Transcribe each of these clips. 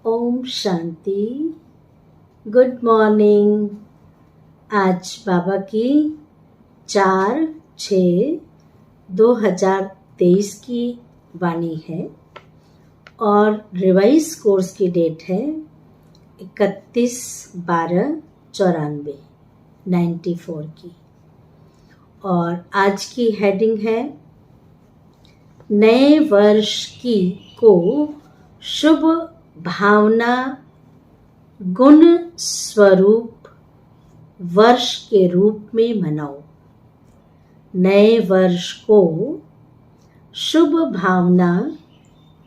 Om Shanti. Good morning. आज बाबा की 4/6/2023 की वाणी है और रिवाइज कोर्स की डेट है 31/12/94 की। और आज की हेडिंग है नए वर्ष की को शुभ भावना गुण स्वरूप वर्ष के रूप में मनाओ। नए वर्ष को शुभ भावना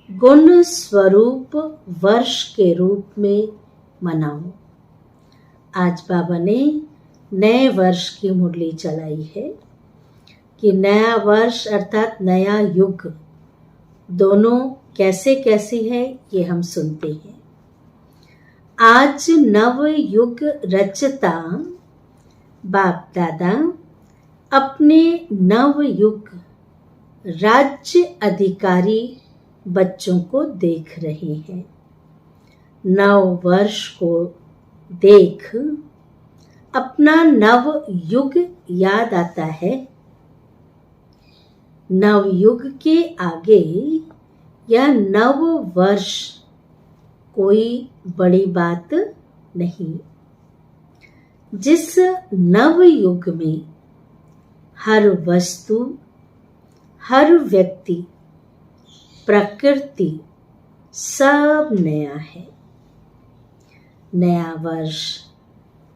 गुण स्वरूप वर्ष के रूप में मनाओ। आज बाबा ने नए वर्ष की मुरली चलाई है कि नया वर्ष अर्थात नया युग दोनों कैसे कैसे है ये हम सुनते हैं। आज नव युग रचता बाप दादा अपने नव युग राज्य अधिकारी बच्चों को देख रहे हैं। नव वर्ष को देख अपना नव युग याद आता है। नव युग के आगे या नव वर्ष कोई बड़ी बात नहीं। जिस नव युग में हर वस्तु, हर व्यक्ति, प्रकृति सब नया है। नया वर्ष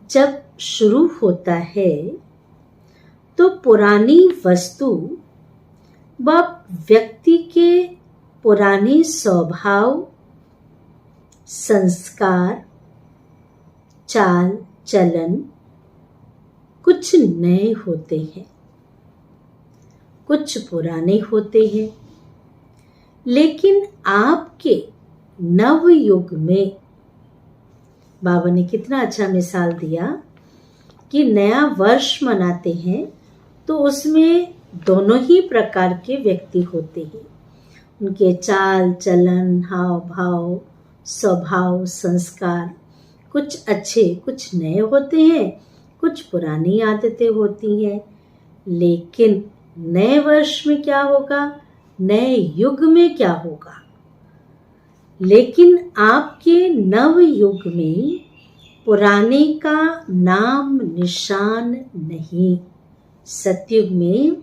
जब शुरू होता है तो पुरानी वस्तु व व्यक्ति के पुराने स्वभाव, संस्कार, चाल चलन कुछ नए होते हैं, कुछ पुराने होते हैं। लेकिन आपके नव युग में बाबा ने कितना अच्छा मिसाल दिया कि नया वर्ष मनाते हैं तो उसमें दोनों ही प्रकार के व्यक्ति होते हैं। उनके चाल चलन, हाव भाव, स्वभाव, संस्कार कुछ अच्छे कुछ नए होते हैं, कुछ पुरानी आदतें होती हैं। लेकिन नए वर्ष में क्या होगा, नए युग में क्या होगा? लेकिन आपके नव युग में पुराने का नाम निशान नहीं। सतयुग में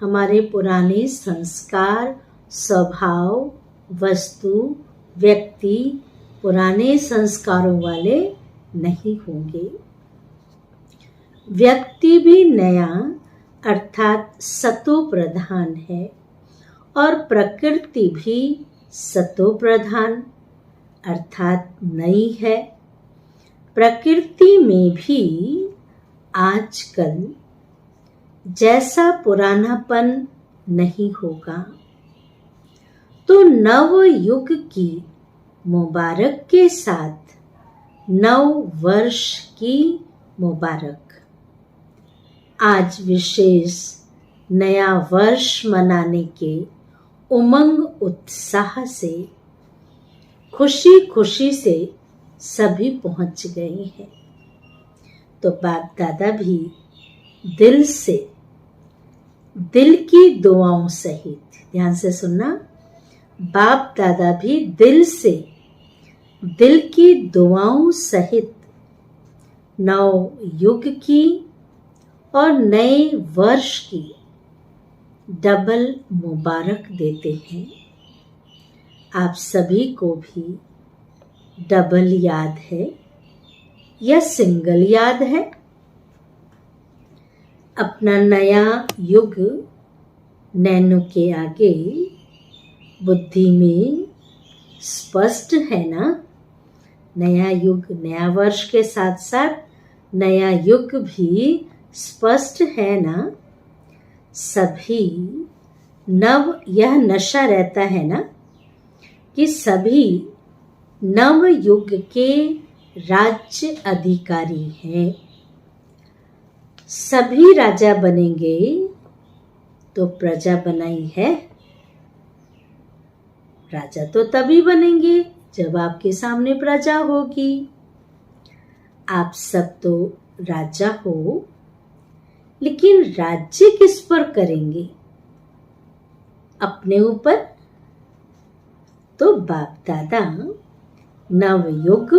हमारे पुराने संस्कार, स्वभाव, वस्तु, व्यक्ति पुराने संस्कारों वाले नहीं होंगे। व्यक्ति भी नया अर्थात सतो प्रधान है और प्रकृति भी सतो प्रधान अर्थात नई है। प्रकृति में भी आजकल जैसा पुरानापन नहीं होगा। तो नव युग की मुबारक के साथ नव वर्ष की मुबारक। आज विशेष नया वर्ष मनाने के उमंग उत्साह से खुशी खुशी से सभी पहुंच गए हैं। तो बाप दादा भी दिल से, दिल की दुआओं सहित, ध्यान से सुनना, बाप दादा भी दिल से, दिल की दुआओं सहित नव युग की और नए वर्ष की डबल मुबारक देते हैं। आप सभी को भी डबल याद है या सिंगल याद है? अपना नया युग नैनो के आगे बुद्धि में स्पष्ट है ना? नया युग, नया वर्ष के साथ साथ नया युग भी स्पष्ट है ना? सभी नव, यह नशा रहता है ना कि सभी नव युग के राज्य अधिकारी हैं। सभी राजा बनेंगे तो प्रजा बनाई है। राजा तो तभी बनेंगे जब आपके सामने प्रजा होगी। आप सब तो राजा हो, लेकिन राज्य किस पर करेंगे? अपने ऊपर। तो बाप दादा नवयुग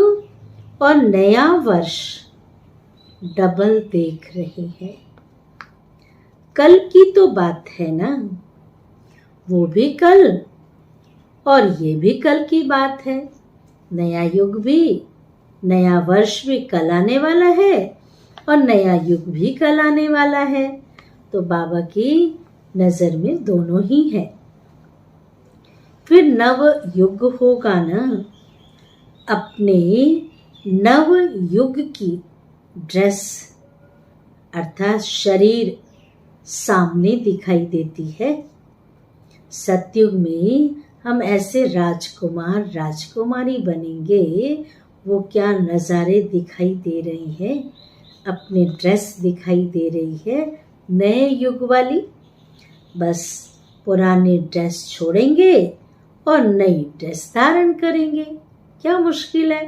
और नया वर्ष डबल देख रहे हैं। कल की तो बात है ना, वो भी कल और ये भी कल की बात है। नया युग भी, नया वर्ष भी कल आने वाला है और नया युग भी कल आने वाला है। तो बाबा की नजर में दोनों ही है। फिर नव युग होगा ना। अपने नव युग की ड्रेस अर्थात शरीर सामने दिखाई देती है। सतयुग में हम ऐसे राजकुमार राजकुमारी बनेंगे, वो क्या नज़ारे दिखाई दे रहे हैं। अपनी ड्रेस दिखाई दे रही है नए युग वाली। बस पुरानी ड्रेस छोड़ेंगे और नई ड्रेस धारण करेंगे। क्या मुश्किल है।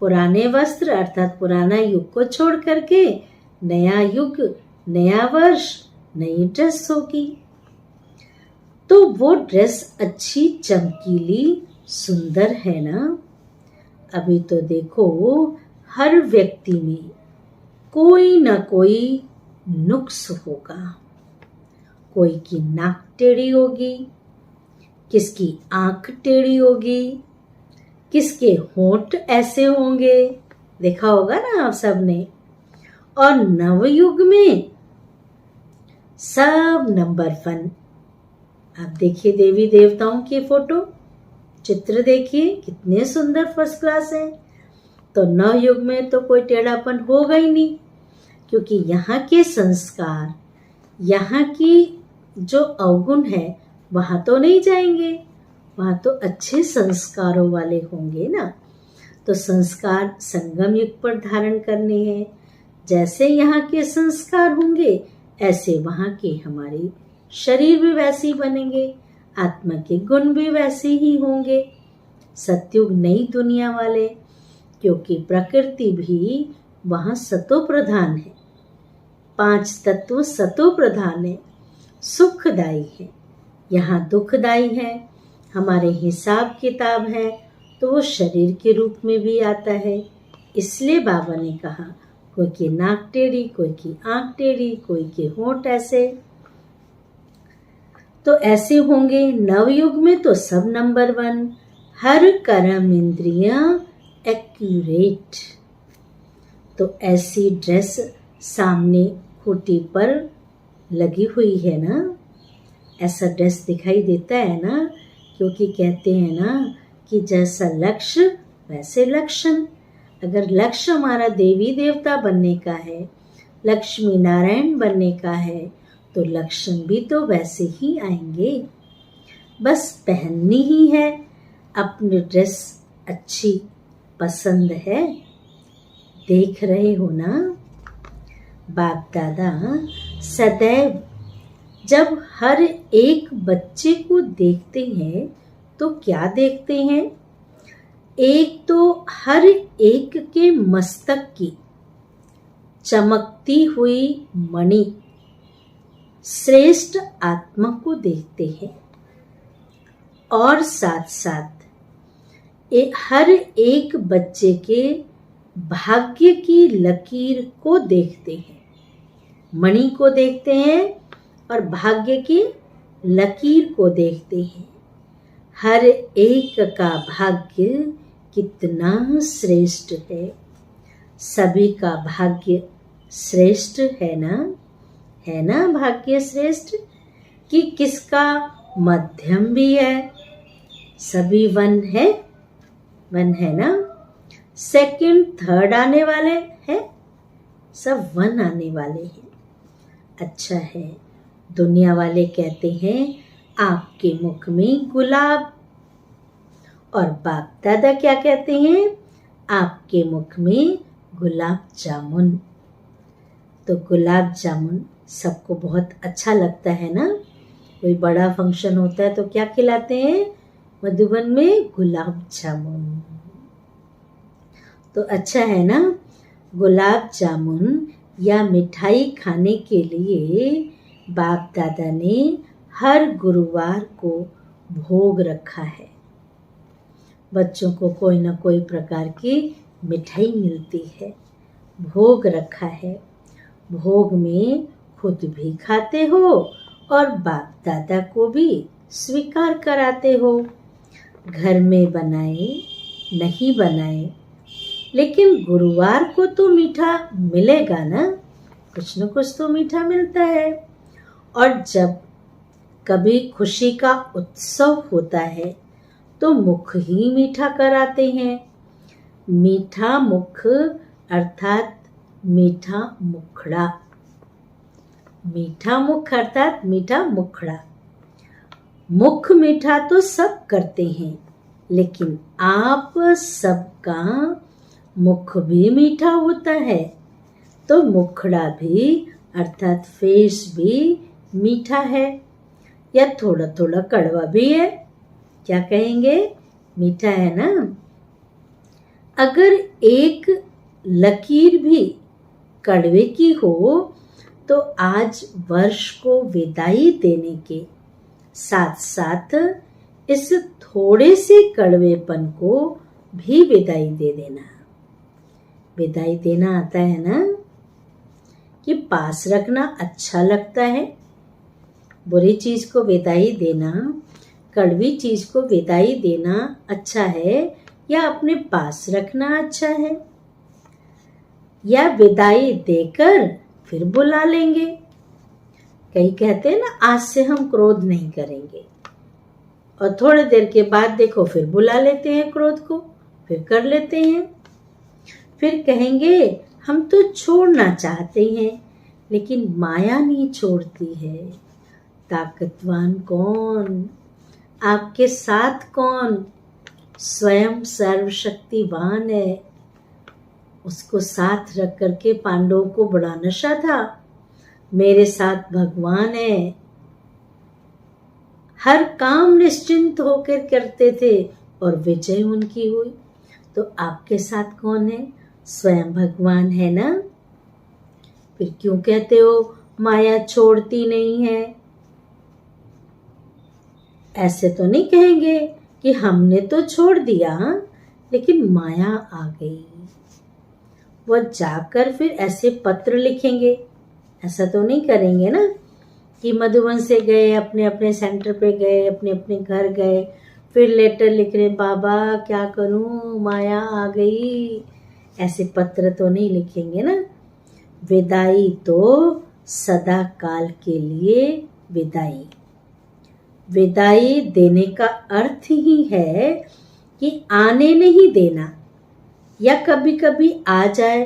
पुराने वस्त्र अर्थात पुराना युग को छोड़ करके नया युग, नया वर्ष, नई ड्रेस होगी। तो वो ड्रेस अच्छी, चमकीली, सुंदर है ना। अभी तो देखो हर व्यक्ति में कोई ना कोई नुक्स होगा। कोई की नाक टेढ़ी होगी, किसकी आंख टेढ़ी होगी, किसके होंठ ऐसे होंगे। देखा होगा ना आप सबने। और नवयुग में सब नंबर 1। आप देखिए देवी देवताओं की फोटो, चित्र देखिए कितने सुंदर, फर्स्ट क्लास है। तो नवयुग में तो कोई टेढ़ापन होगा ही नहीं, क्योंकि यहाँ के संस्कार, यहाँ की जो अवगुण है वहाँ तो नहीं जाएंगे। वहाँ तो अच्छे संस्कारों वाले होंगे ना। तो संस्कार संगम युग पर धारण करने हैं। जैसे यहाँ के संस्कार होंगे ऐसे वहाँ के हमारे शरीर भी वैसे ही बनेंगे, आत्मा के गुण भी वैसे ही होंगे। सतयुग नई दुनिया वाले, क्योंकि प्रकृति भी वहाँ सतो प्रधान है। 5 तत्व सतो प्रधान है, सुखदायी है। यहाँ दुखदायी है। हमारे हिसाब किताब है तो वो शरीर के रूप में भी आता है। इसलिए बाबा ने कहा कोई की नाक टेढ़ी, कोई की आंख टेढ़ी, कोई के होंठ ऐसे। तो ऐसे होंगे। नवयुग में तो सब नंबर 1, हर कर्म इंद्रियां एक्यूरेट। तो ऐसी ड्रेस सामने खूंटी पर लगी हुई है ना। ऐसा ड्रेस दिखाई देता है ना, क्योंकि कहते हैं ना कि जैसा लक्ष्य वैसे लक्षण। अगर लक्ष्य हमारा देवी देवता बनने का है, लक्ष्मी नारायण बनने का है, तो लक्षण भी तो वैसे ही आएंगे। बस पहननी ही है। अपनी ड्रेस अच्छी पसंद है, देख रहे हो ना। बाप दादा सदैव जब हर एक बच्चे को देखते हैं तो क्या देखते हैं? एक तो हर एक के मस्तक की चमकती हुई मणि श्रेष्ठ आत्मा को देखते हैं, और साथ साथ हर एक बच्चे के भाग्य की लकीर को देखते हैं। मणि को देखते हैं और भाग्य की लकीर को देखते हैं। हर एक का भाग्य कितना श्रेष्ठ है। सभी का भाग्य श्रेष्ठ है ना। है ना भाग्य श्रेष्ठ? कि किसका मध्यम भी है। सभी 1 है, 1 है ना। सेकंड थर्ड आने वाले हैं, सब 1 आने वाले हैं। अच्छा है। दुनिया वाले कहते हैं आपके मुख में गुलाब, और बाप दादा क्या कहते हैं? आपके मुख में गुलाब जामुन। तो गुलाब जामुन सबको बहुत अच्छा लगता है ना। कोई बड़ा फंक्शन होता है तो क्या खिलाते हैं? मधुबन में गुलाब जामुन। तो अच्छा है ना, गुलाब जामुन या मिठाई खाने के लिए बाप दादा ने हर गुरुवार को भोग रखा है। बच्चों को कोई ना कोई प्रकार की मिठाई मिलती है, भोग रखा है। भोग में खुद भी खाते हो और बाप दादा को भी स्वीकार कराते हो। घर में बनाए नहीं बनाए, लेकिन गुरुवार को तो मीठा मिलेगा ना, कुछ न कुछ तो मीठा मिलता है। और जब कभी खुशी का उत्सव होता है तो मुख ही मीठा कराते हैं। मीठा मुख अर्थात मीठा मुखड़ा। मीठा मुख अर्थात मीठा मुखड़ा। मुख मीठा तो सब करते हैं, लेकिन आप सबका मुख भी मीठा होता है, तो मुखड़ा भी अर्थात फेस भी मीठा है, या थोड़ा थोड़ा कड़वा भी है। क्या कहेंगे? मीठा है ना। अगर एक लकीर भी कड़वे की हो तो आज वर्ष को विदाई देने के साथ साथ इस थोड़े से कड़वेपन को भी विदाई दे देना। विदाई देना आता है ना, कि पास रखना अच्छा लगता है। बुरी चीज को विदाई देना, कड़वी चीज को विदाई देना अच्छा है, या अपने पास रखना अच्छा है, या विदाई देकर फिर बुला लेंगे। कई कहते हैं ना, आज से हम क्रोध नहीं करेंगे, और थोड़ी देर के बाद देखो फिर बुला लेते हैं क्रोध को, फिर कर लेते हैं। फिर कहेंगे हम तो छोड़ना चाहते हैं, लेकिन माया नहीं छोड़ती है। ताकतवान कौन? आपके साथ कौन? स्वयं सर्वशक्तिवान है। उसको साथ रख करके पांडवों को बड़ा नशा था। मेरे साथ भगवान है, हर काम निश्चिंत होकर करते थे और विजय उनकी हुई। तो आपके साथ कौन है? स्वयं भगवान है ना। फिर क्यों कहते हो माया छोड़ती नहीं है? ऐसे तो नहीं कहेंगे कि हमने तो छोड़ दिया लेकिन माया आ गई। वो जाकर फिर ऐसे पत्र लिखेंगे, ऐसा तो नहीं करेंगे ना कि मधुबन से गए, अपने अपने सेंटर पे गए, अपने अपने घर गए, फिर लेटर लिख रहे, बाबा क्या करूं, माया आ गई। ऐसे पत्र तो नहीं लिखेंगे ना। विदाई तो सदा काल के लिए विदाई। विदाई देने का अर्थ ही है कि आने नहीं देना, या कभी कभी आ जाए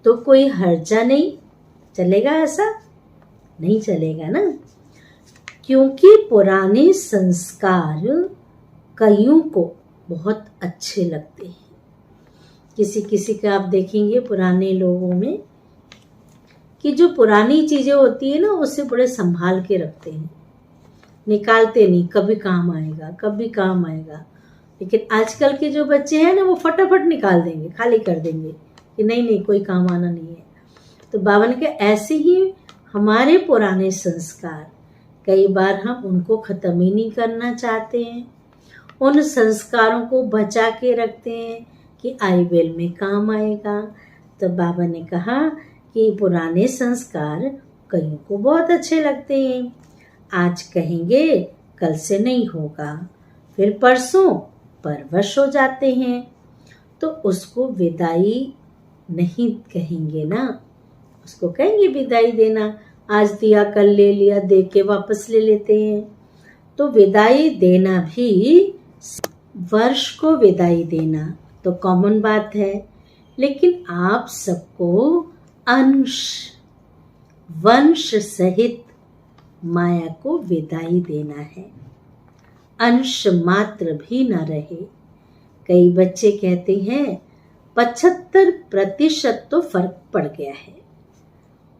तो कोई हर्जा नहीं। चलेगा? ऐसा नहीं चलेगा ना, क्योंकि पुराने संस्कार कईयों को बहुत अच्छे लगते हैं। किसी किसी का आप देखेंगे पुराने लोगों में कि जो पुरानी चीजें होती है ना, उसे बड़े संभाल के रखते हैं, निकालते नहीं, कभी काम आएगा कभी काम आएगा। लेकिन आजकल के जो बच्चे हैं ना, वो फटाफट निकाल देंगे, खाली कर देंगे कि नहीं नहीं कोई काम आना नहीं है। तो बाबा ने कहा ऐसे ही हमारे पुराने संस्कार, कई बार हम उनको खत्म ही नहीं करना चाहते हैं, उन संस्कारों को बचा के रखते हैं कि आई बेल में काम आएगा। तो बाबा ने कहा कि पुराने संस्कार कईयों को बहुत अच्छे लगते हैं। आज कहेंगे कल से नहीं होगा, फिर परसों परवश हो जाते हैं, तो उसको विदाई नहीं कहेंगे ना, उसको कहेंगे विदाई देना। आज दिया कल ले लिया, दे के वापस ले लेते हैं। तो विदाई देना भी, वर्ष को विदाई देना तो कॉमन बात है, लेकिन आप सबको अंश वंश सहित माया को विदाई देना है। अंश मात्र भी न रहे। कई बच्चे कहते हैं 75% तो फर्क पड़ गया है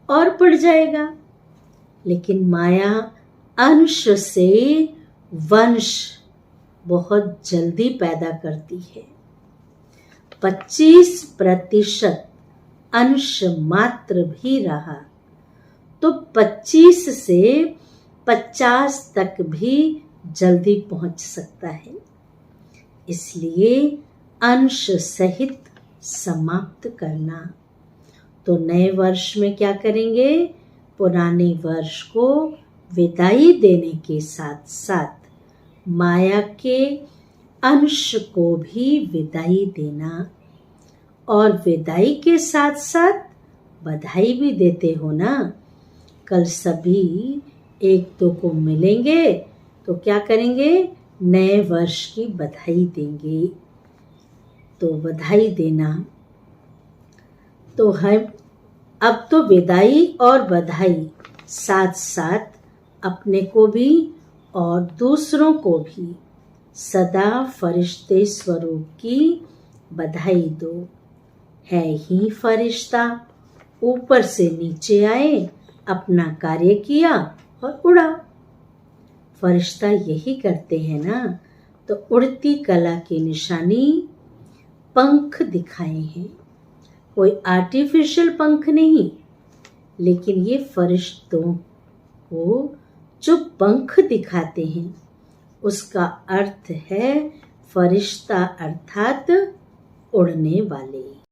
और पड़ जाएगा, लेकिन माया अंश से वंश बहुत जल्दी पैदा करती है। 25% अंश मात्र भी रहा तो 25 से 50 तक भी जल्दी पहुंच सकता है। इसलिए अंश सहित समाप्त करना। तो नए वर्ष में क्या करेंगे? पुराने वर्ष को विदाई देने के साथ साथ माया के अंश को भी विदाई देना, और विदाई के साथ साथ बधाई भी देते हो ना। कल सभी एक दो को मिलेंगे तो क्या करेंगे? नए वर्ष की बधाई देंगे। तो बधाई देना तो है। अब तो विदाई और बधाई साथ साथ अपने को भी और दूसरों को भी सदा फरिश्ते स्वरूप की बधाई दो। है ही फरिश्ता, ऊपर से नीचे आए, अपना कार्य किया और उड़ा। फरिश्ता यही करते हैं ना। तो उड़ती कला की निशानी पंख दिखाए हैं। कोई आर्टिफिशियल पंख नहीं, लेकिन ये फरिश्तों को जो पंख दिखाते हैं उसका अर्थ है फरिश्ता अर्थात उड़ने वाले।